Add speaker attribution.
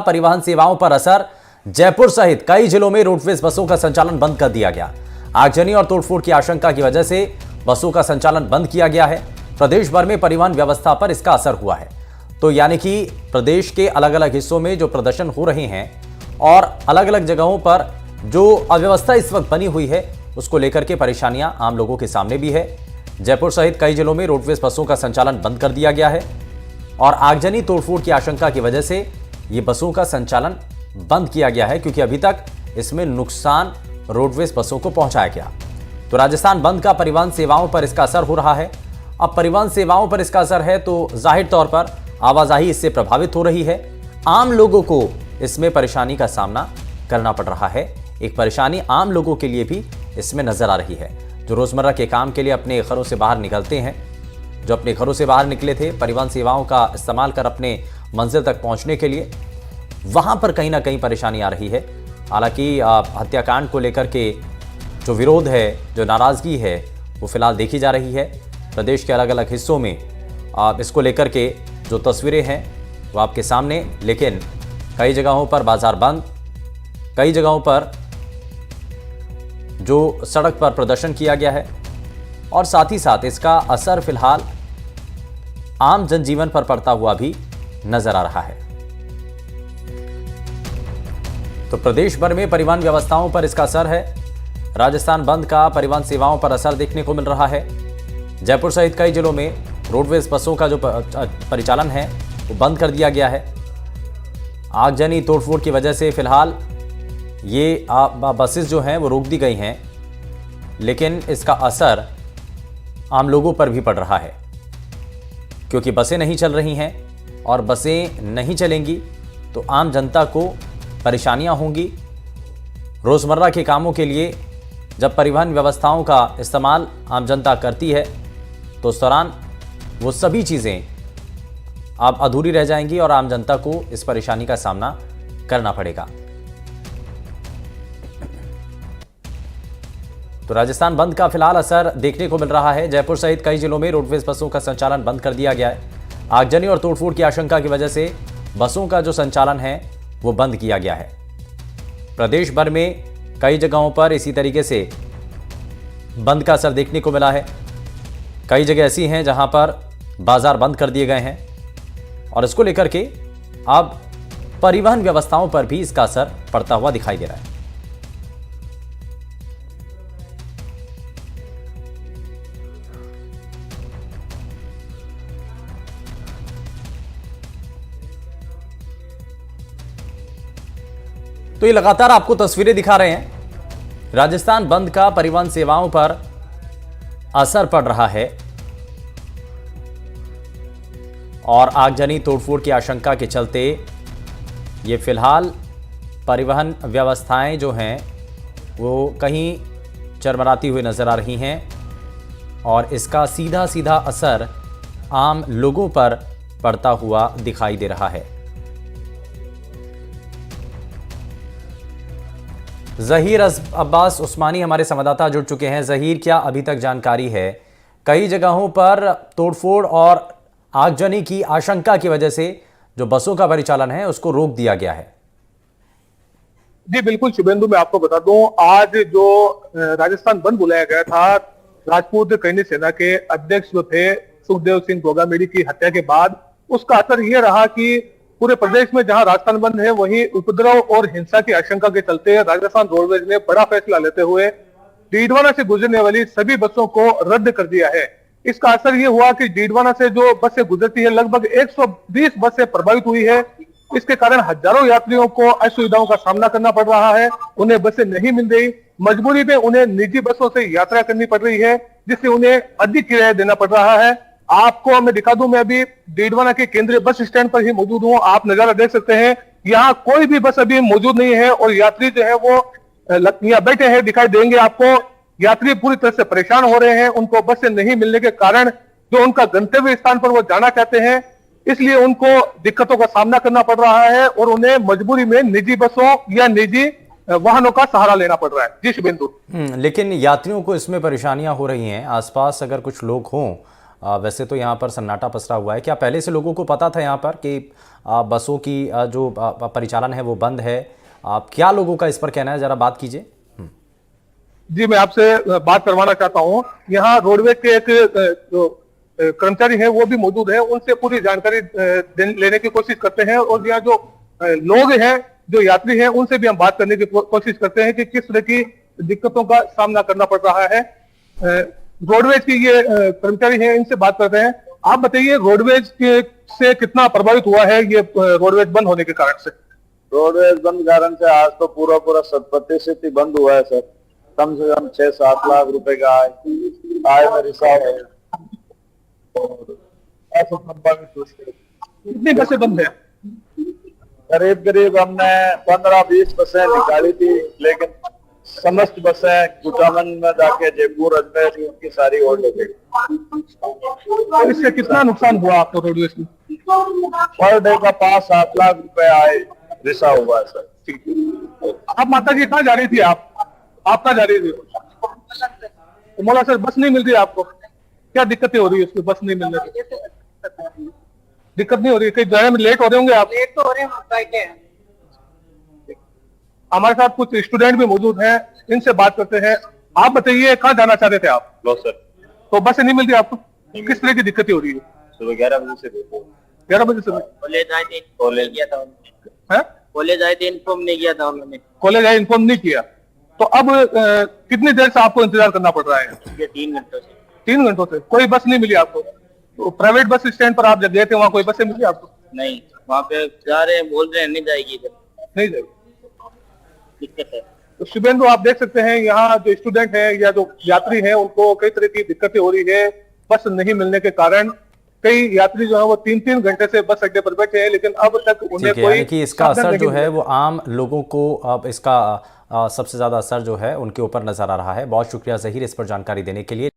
Speaker 1: परिवहन सेवाओं पर असर। जयपुर सहित कई जिलों में रोडवेज बसों का संचालन बंद कर दिया गया। आगजनी और तोड़फोड़ की आशंका की वजह से बसों का संचालन बंद किया गया है। प्रदेश भर में परिवहन व्यवस्था पर इसका असर हुआ है। तो यानी कि प्रदेश के अलग अलग हिस्सों में जो प्रदर्शन हो रहे हैं और अलग अलग जगहों पर जो अव्यवस्था इस वक्त बनी हुई है, उसको लेकर के परेशानियां आम लोगों के सामने भी है। जयपुर सहित कई जिलों में रोडवेज बसों का संचालन बंद कर दिया गया है और आगजनी तोड़फोड़ की आशंका की वजह से ये बसों का संचालन बंद किया गया है, क्योंकि अभी तक इसमें नुकसान रोडवेज बसों को पहुंचाया गया। तो राजस्थान बंद का परिवहन सेवाओं पर इसका असर हो रहा है। अब परिवहन सेवाओं पर इसका असर है तो जाहिर तौर पर आवाजाही इससे प्रभावित हो रही है। आम लोगों को इसमें परेशानी का सामना करना पड़ रहा है। एक परेशानी आम लोगों के लिए भी इसमें नजर आ रही है, जो रोजमर्रा के काम के लिए अपने घरों से बाहर निकलते हैं, जो अपने घरों से बाहर निकले थे परिवहन सेवाओं का इस्तेमाल कर अपने मंजिल तक पहुंचने के लिए, वहां पर कहीं ना कहीं परेशानी आ रही है। हालांकि हत्याकांड को लेकर के जो विरोध है, जो नाराजगी है, वो फिलहाल देखी जा रही है। प्रदेश के अलग अलग हिस्सों में इसको लेकर के जो तस्वीरें हैं वो आपके सामने, लेकिन कई जगहों पर बाजार बंद, कई जगहों पर जो सड़क पर प्रदर्शन किया गया है और साथ ही साथ इसका असर फिलहाल आम जनजीवन पर पड़ता हुआ भी नजर आ रहा है। तो प्रदेश भर में परिवहन व्यवस्थाओं पर इसका असर है। राजस्थान बंद का परिवहन सेवाओं पर असर देखने को मिल रहा है। जयपुर सहित कई जिलों में रोडवेज बसों का जो परिचालन है वो बंद कर दिया गया है। आगजनी तोड़फोड़ की वजह से फिलहाल ये बसेस जो हैं वो रोक दी गई हैं, लेकिन इसका असर आम लोगों पर भी पड़ रहा है, क्योंकि बसें नहीं चल रही हैं और बसें नहीं चलेंगी तो आम जनता को परेशानियां होंगी। रोज़मर्रा के कामों के लिए जब परिवहन व्यवस्थाओं का इस्तेमाल आम जनता करती है तो उस दौरान वो सभी चीज़ें अब अधूरी रह जाएंगी और आम जनता को इस परेशानी का सामना करना पड़ेगा। तो राजस्थान बंद का फिलहाल असर देखने को मिल रहा है। जयपुर सहित कई जिलों में रोडवेज बसों का संचालन बंद कर दिया गया है। आगजनी और तोड़फोड़ की आशंका की वजह से बसों का जो संचालन है वो बंद किया गया है। प्रदेश भर में कई जगहों पर इसी तरीके से बंद का असर देखने को मिला है। कई जगह ऐसी हैं जहां पर बाजार बंद कर दिए गए हैं और इसको लेकर के अब परिवहन व्यवस्थाओं पर भी इसका असर पड़ता हुआ दिखाई दे रहा है। तो ये लगातार आपको तस्वीरें दिखा रहे हैं। राजस्थान बंद का परिवहन सेवाओं पर असर पड़ रहा है और आगजनी तोड़फोड़ की आशंका के चलते ये फिलहाल परिवहन व्यवस्थाएं जो हैं वो कहीं चरमराती हुई नजर आ रही हैं और इसका सीधा सीधा असर आम लोगों पर पड़ता हुआ दिखाई दे रहा है। जहीर अब्बास उस्मानी हमारे संवाददाता जुड़ चुके हैं। जहीर, क्या अभी तक जानकारी है? कई जगहों पर तोड़फोड़ और आगजनी की आशंका की वजह से जो बसों का परिचालन है उसको रोक दिया गया है।
Speaker 2: जी बिल्कुल शुभेंदु, मैं आपको बता दूं, आज जो राजस्थान बंद बुलाया गया था, राजपूत सैनिक सेना के अध्यक्ष जो थे सुखदेव सिंह गोगामेडी की हत्या के बाद, उसका असर यह रहा कि पूरे प्रदेश में जहां राजस्थान बंद है वहीं उपद्रव और हिंसा की आशंका के चलते राजस्थान रोडवेज ने बड़ा फैसला लेते हुए डीडवाना से गुजरने वाली सभी बसों को रद्द कर दिया है। इसका असर ये हुआ कि डीडवाना से जो बसें गुजरती है लगभग 120 बसें प्रभावित हुई है। इसके कारण हजारों यात्रियों को असुविधाओं का सामना करना पड़ रहा है। उन्हें बसें नहीं मिल रही, मजबूरी में उन्हें निजी बसों से यात्रा करनी पड़ रही है, जिससे उन्हें अधिक किराया देना पड़ रहा है। आपको मैं दिखा दूं, मैं अभी डीडवाना के केंद्रीय बस स्टैंड पर ही मौजूद हूं। आप नजारा देख सकते हैं, यहाँ कोई भी बस अभी मौजूद नहीं है और यात्री जो है वो यहाँ बैठे हैं, दिखाई देंगे आपको। यात्री पूरी तरह से परेशान हो रहे हैं। उनको बसें नहीं मिलने के कारण जो उनका गंतव्य स्थान पर वो जाना चाहते हैं, इसलिए उनको दिक्कतों का सामना करना पड़ रहा है और उन्हें मजबूरी में निजी बसों या निजी वाहनों का सहारा लेना पड़ रहा है। जी शुभेंदु।
Speaker 1: लेकिन यात्रियों को इसमें परेशानियां हो रही हैं। आसपास अगर कुछ लोग हों वैसे तो यहाँ पर सन्नाटा पसरा हुआ है, क्या पहले से लोगों को पता था यहाँ पर कि बसों की जो परिचालन है वो बंद है? क्या लोगों का इस पर कहना है, जरा बात कीजिए।
Speaker 2: जी, मैं आपसे बात करवाना चाहता हूँ। यहाँ रोडवेज के एक जो कर्मचारी हैं वो भी मौजूद है, उनसे पूरी जानकारी लेने की कोशिश करते हैं, और यहाँ जो लोग हैं, जो यात्री हैं, उनसे भी हम बात करने की कोशिश करते हैं कि किस तरह की दिक्कतों का सामना करना पड़ रहा है। रोडवेज की ये कर्मचारी हैं, इनसे बात करते हैं। आप बताइए, रोडवेज से कितना प्रभावित हुआ है ये रोडवेज बंद होने के कारण से?
Speaker 3: रोडवेज बंद कारण से आज तो पूरा 100% ही बंद हुआ है सर। कम से कम 6-7 लाख रुपए का आय में रिसाव है, और ऐसा प्रभावित।
Speaker 2: कितनी बसें बंद है?
Speaker 3: करीब हमने 15-20 बसें निकाली थी, लेकिन समस्त बसें कुटामन में जाके जयपुर अजमेर उनकी सारी होल्ड हो गई।
Speaker 2: इससे कितना नुकसान हुआ आपको रोडवेज में?
Speaker 3: पर डे का 5-7 लाख रुपए आय रिसाव हुआ है सर।
Speaker 2: आप माता जी कहाँ जा रही थी? आप कहाँ जा रही थी? तो मोला सर, बस नहीं मिल रही आपको? क्या दिक्कतें हो रही है उसकी बस नहीं मिलने की? दिक्कत नहीं हो रही? कहीं जाने में लेट हो रहे होंगे आप?
Speaker 4: लेट तो हो रहे हैं, बैठे हैं।
Speaker 2: हमारे साथ कुछ स्टूडेंट भी मौजूद हैं, इनसे बात करते हैं। आप बताइए, कहाँ जाना चाहते थे आप?
Speaker 3: लो सर,
Speaker 2: तो बस नहीं मिल रही आपको? किस तरह की दिक्कतें हो रही है?
Speaker 3: सुबह 11 बजे से
Speaker 2: 11 बजे से?
Speaker 4: कॉलेज आए थे, इन्फॉर्म नहीं किया था उन्होंने।
Speaker 2: है?
Speaker 4: कॉलेज आए थे, इन्फॉर्म नहीं किया था उन्होंने।
Speaker 2: कॉलेज आए, इन्फॉर्म नहीं किया? तो अब कितनी देर से आपको इंतजार करना पड़ रहा है?
Speaker 4: ये 3 घंटों से।
Speaker 2: 3 घंटों से कोई बस नहीं मिली आपको? तो प्राइवेट बस स्टैंड पर आप जब गए थे, वहाँ कोई बसें मिली आपको?
Speaker 4: नहीं, वहाँ पे जा रहे हैं, बोल रहे हैं नहीं जाएगी इधर,
Speaker 2: नहीं जाएगी।
Speaker 4: दिक्कत है।
Speaker 2: तो शुभेंदु, आप देख सकते हैं यहाँ जो स्टूडेंट हैं या जो यात्री हैं, उनको कई तरह की दिक्कतें हो रही है बस नहीं मिलने के कारण। कई यात्री जो है वो 3-3 घंटे से बस अड्डे पर बैठे हैं, लेकिन अब तक उन्हें कोई
Speaker 1: यानी कि इसका असर जो है वो आम लोगों को अब इसका सबसे ज्यादा असर जो है उनके ऊपर नजर आ रहा है। बहुत शुक्रिया ज़हीर इस पर जानकारी देने के लिए।